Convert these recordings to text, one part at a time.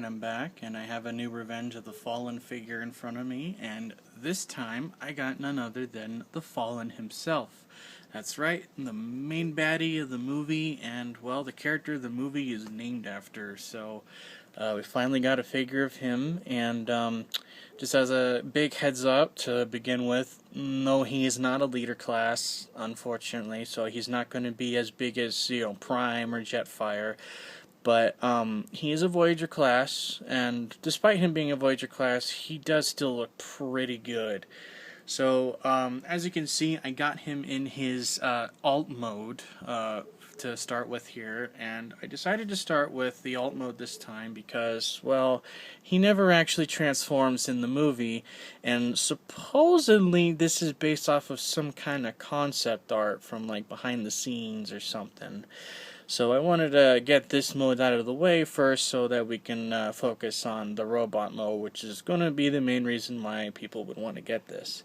and I'm back, and I have a new Revenge of the Fallen figure in front of me, and this time I got none other than the Fallen himself. That's right, the main baddie of the movie, and, well, the character the movie is named after, so we finally got a figure of him, and just as a big heads up to begin with, no, he is not a leader class, unfortunately, so he's not going to be as big as, Prime or Jetfire. But he is a Voyager class, and despite him being a Voyager class, he does still look pretty good. So, as you can see, I got him in his alt mode to start with here, and I decided to start with the alt mode this time because, well, he never actually transforms in the movie, and supposedly this is based off of some kind of concept art from, like, behind the scenes or something. So I wanted to get this mode out of the way first so that we can focus on the robot mode, which is going to be the main reason why people would want to get this.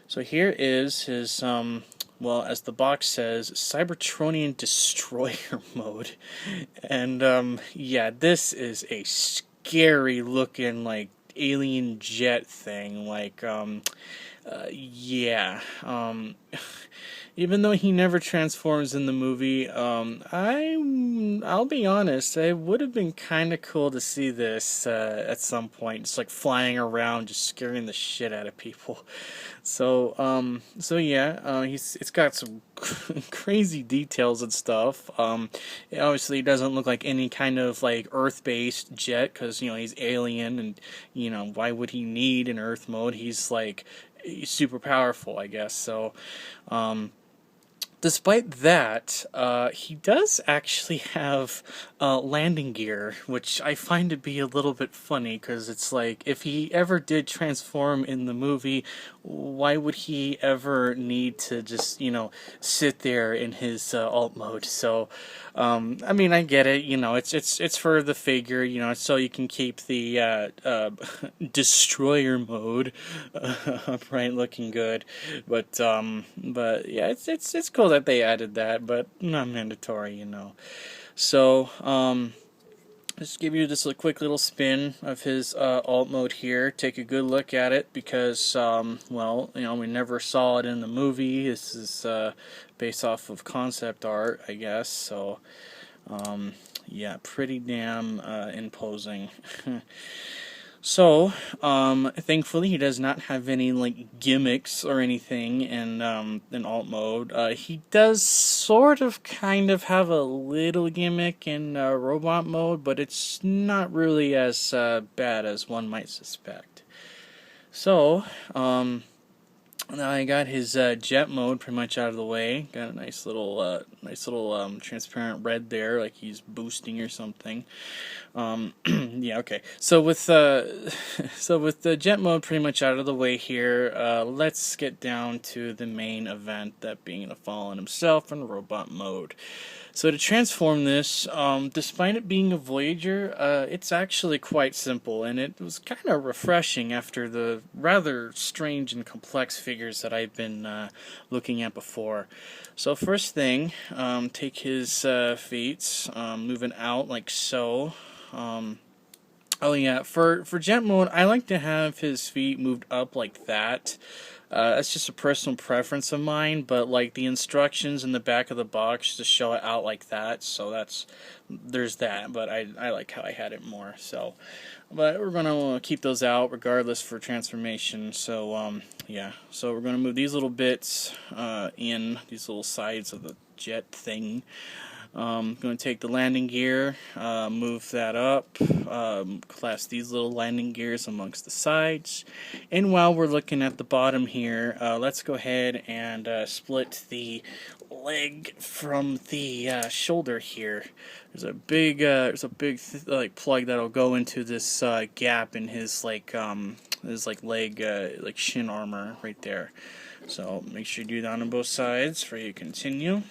So here is his, well, as the box says, Cybertronian Destroyer mode. And, yeah, this is a scary looking, like, alien jet thing. Like, yeah. Even though he never transforms in the movie, I'll be honest, it would have been kind of cool to see this at some point, just like flying around, just scaring the shit out of people. So yeah, it's got some crazy details and stuff. It obviously doesn't look like any kind of like Earth-based jet, because he's alien, and why would he need an Earth mode? He's super powerful, I guess. So, despite that, he does actually have landing gear, which I find to be a little bit funny, because it's like, if he ever did transform in the movie, why would he ever need to just, sit there in his alt mode? So, I mean, I get it, it's for the figure, it's so you can keep the destroyer mode upright, looking good, but yeah, it's cool that they added that, but not mandatory, So, just give you just a quick little spin of his alt mode here. Take a good look at it because, well, we never saw it in the movie. This is based off of concept art, I guess. So, yeah, pretty damn imposing. So, thankfully he does not have any, like, gimmicks or anything in alt mode. He does sort of kind of have a little gimmick in robot mode, but it's not really as bad as one might suspect. So, now I got his jet mode pretty much out of the way. Got a nice little transparent red there, like he's boosting or something. Yeah, okay. So with the jet mode pretty much out of the way here, let's get down to the main event, that being the Fallen himself in robot mode. So to transform this, despite it being a Voyager, it's actually quite simple, and it was kind of refreshing after the rather strange and complex figures that I've been looking at before. So first thing, take his feet, moving out like so. Oh yeah, for jet mode, I like to have his feet moved up like that. That's just a personal preference of mine, but like the instructions in the back of the box just show it out like that, so there's that, but I like how I had it more, so, but we're going to keep those out regardless for transformation. So yeah, so we're going to move these little bits in, these little sides of the jet thing. I'm going to take the landing gear, move that up, class these little landing gears amongst the sides, and while we're looking at the bottom here, let's go ahead and split the leg from the shoulder here. There's a big like plug that'll go into this gap in his leg like shin armor right there. So make sure you do that on both sides before you continue.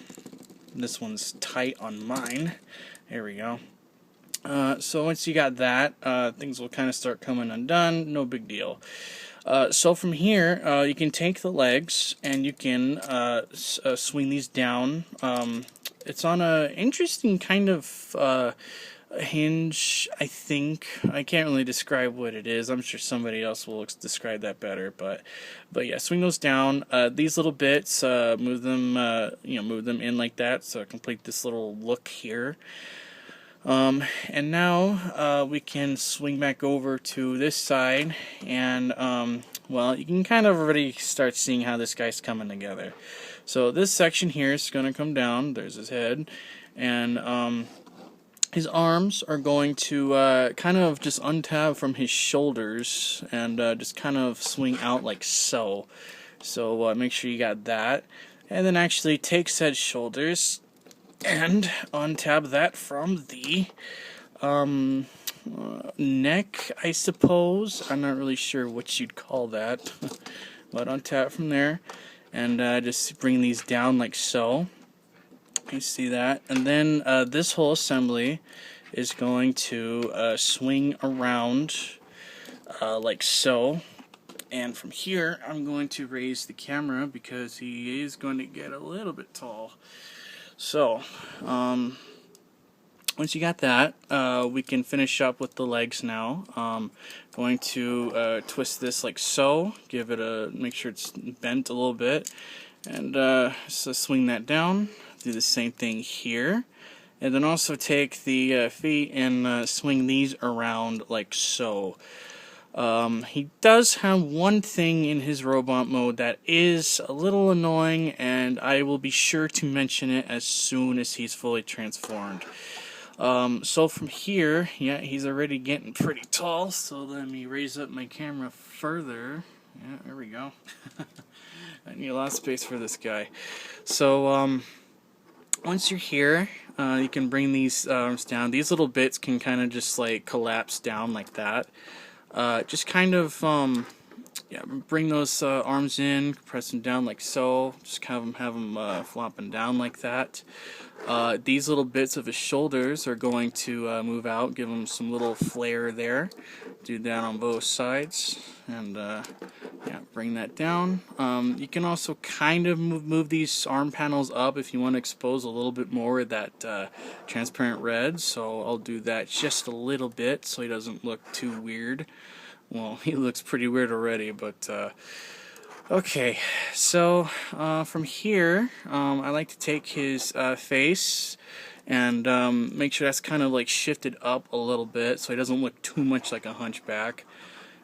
This one's tight on mine. There we go. So once you got that, things will kind of start coming undone. No big deal. So from here, you can take the legs and you can swing these down. It's on a interesting kind of hinge, I think. I can't really describe what it is. I'm sure somebody else will describe that better. But yeah, swing those down. These little bits, move them, move them in like that. So complete this little look here. And now we can swing back over to this side, and well, you can kind of already start seeing how this guy's coming together. So this section here is going to come down. There's his head, and his arms are going to kind of just untab from his shoulders and just kind of swing out like so. So make sure you got that, and then actually take said shoulders and untab that from the neck, I suppose. I'm not really sure what you'd call that, but untap from there, and just bring these down like so. You see that, and then this whole assembly is going to swing around like so. And from here, I'm going to raise the camera because he is going to get a little bit tall. So, once you got that, we can finish up with the legs now. Going to twist this like so, make sure it's bent a little bit, and so swing that down. Do the same thing here, and then also take the feet and swing these around like so. He does have one thing in his robot mode that is a little annoying, and I will be sure to mention it as soon as he's fully transformed. So from here, yeah, he's already getting pretty tall, so let me raise up my camera further. Yeah, there we go. I need a lot of space for this guy. So, once you're here, you can bring these arms down. These little bits can kind of just like collapse down like that. Just kind of, bring those arms in, press them down like so. Just have them flopping down like that. These little bits of his shoulders are going to move out, give him some little flare there. Do that on both sides, and bring that down. You can also kind of move these arm panels up if you want to expose a little bit more of that transparent red. So I'll do that just a little bit so he doesn't look too weird. Well, he looks pretty weird already, but okay. So from here, I like to take his face and make sure that's kind of like shifted up a little bit so he doesn't look too much like a hunchback.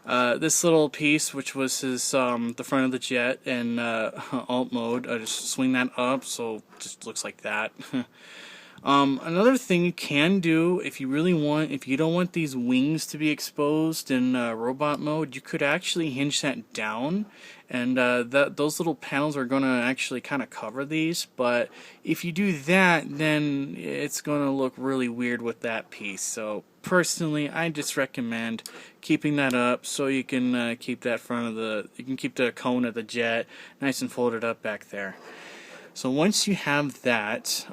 This little piece, which was his the front of the jet in alt mode, I just swing that up so it just looks like that. Another thing you can do if you don't want these wings to be exposed in robot mode, you could actually hinge that down, and those little panels are going to actually kind of cover these. But if you do that, then it's going to look really weird with that piece. So personally, I just recommend keeping that up so you can keep that keep the cone of the jet nice and folded up back there. So once you have that,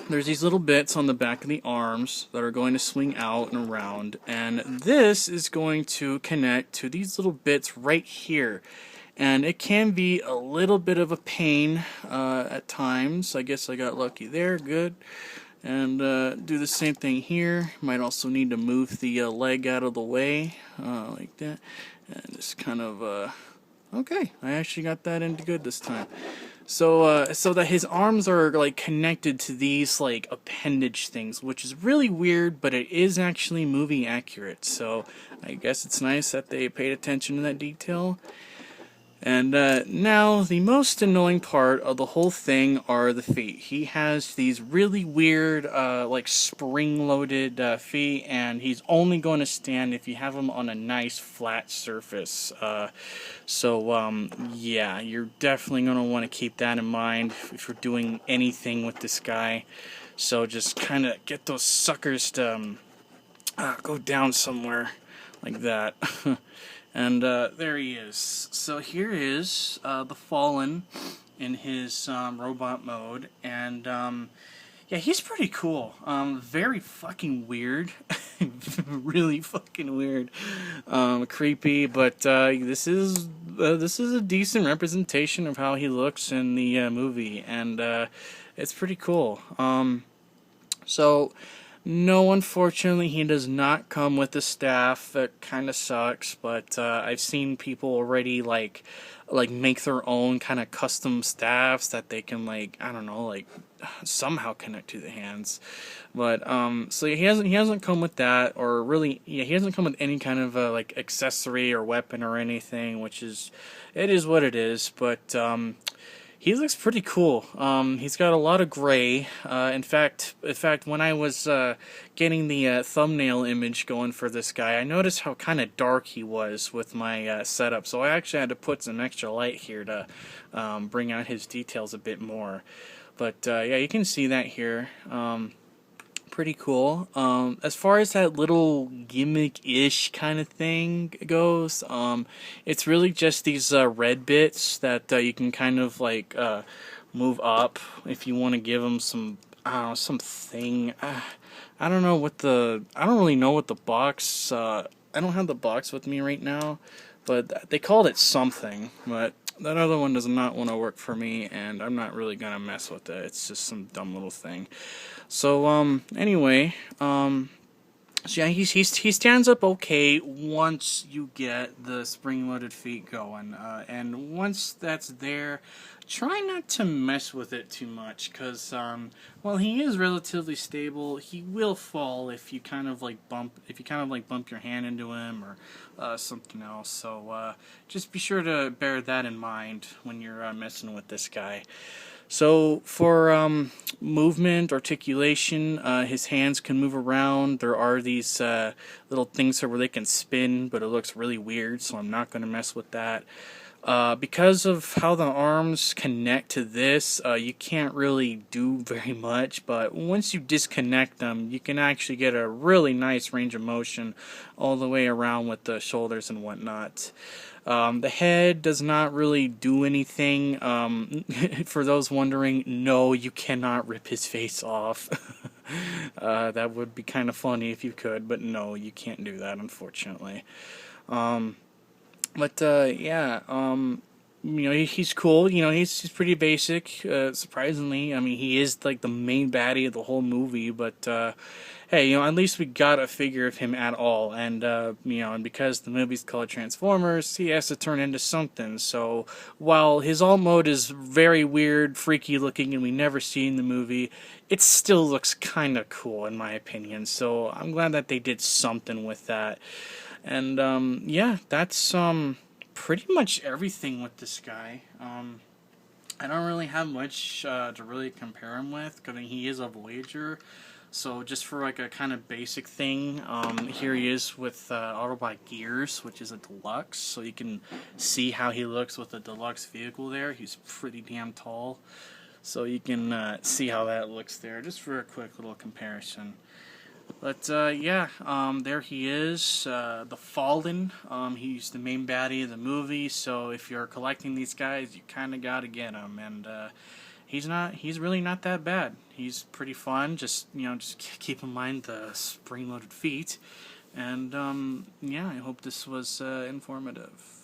there's these little bits on the back of the arms that are going to swing out and around, and this is going to connect to these little bits right here, and it can be a little bit of a pain at times. I guess I got lucky there. Good. And do the same thing here. Might also need to move the leg out of the way like that, and just kind of okay, I actually got that in good this time. So that his arms are like connected to these like appendage things, which is really weird, but it is actually movie accurate. So I guess it's nice that they paid attention to that detail. And now the most annoying part of the whole thing are the feet. He has these really weird like spring-loaded feet, and he's only going to stand if you have them on a nice flat surface. Yeah, you're definitely going to want to keep that in mind if you're doing anything with this guy. So just kind of get those suckers to go down somewhere like that. And there he is. So here is the Fallen in his robot mode, and yeah, he's pretty cool. Very fucking weird, really fucking weird, creepy. But this is a decent representation of how he looks in the movie, and it's pretty cool. So No, unfortunately, he does not come with a staff. That kind of sucks, but I've seen people already like make their own kind of custom staffs that they can like I don't know like somehow connect to the hands. But so he hasn't come with that or really yeah he hasn't come with any kind of like accessory or weapon or anything, which is it is what it is. But he looks pretty cool. He's got a lot of gray. In fact, when I was getting the thumbnail image going for this guy, I noticed how kind of dark he was with my setup. So I actually had to put some extra light here to bring out his details a bit more. But yeah, you can see that here. Pretty cool. As far as that little gimmick-ish kind of thing goes, it's really just these red bits that you can kind of like move up if you want to give them some, I don't know, something. I don't know what the, I don't really know what the box. I don't have the box with me right now, but they called it something. But that other one does not want to work for me, and I'm not really gonna mess with it. It's just some dumb little thing. So anyway, so yeah, he stands up okay once you get the spring-loaded feet going, and once that's there, try not to mess with it too much, cause while he is relatively stable, he will fall if you kind of like bump your hand into him or something else. So just be sure to bear that in mind when you're messing with this guy. So for movement, articulation, his hands can move around. There are these little things here where they can spin, but it looks really weird, so I'm not going to mess with that. Because of how the arms connect to this, you can't really do very much, but once you disconnect them, you can actually get a really nice range of motion all the way around with the shoulders and whatnot. The head does not really do anything. For those wondering, no, you cannot rip his face off. That would be kind of funny if you could, but no, you can't do that, unfortunately. But yeah, he's cool. He's pretty basic. Surprisingly, I mean, he is like the main baddie of the whole movie. But hey, at least we got a figure of him at all. And and because the movie's called Transformers, he has to turn into something. So while his alt mode is very weird, freaky looking, and we never see in the movie, it still looks kind of cool in my opinion. So I'm glad that they did something with that. And yeah, that's pretty much everything with this guy. I don't really have much to really compare him with, because he is a Voyager. So just for like a kind of basic thing, here he is with Autobot Gears, which is a deluxe. So you can see how he looks with a deluxe vehicle there. He's pretty damn tall. So you can see how that looks there, just for a quick little comparison. But yeah, there he is, the Fallen. He's the main baddie of the movie, so if you're collecting these guys, you kind of got to get him. And he's really not that bad. He's pretty fun. Just keep in mind the spring-loaded feet. And yeah, I hope this was informative.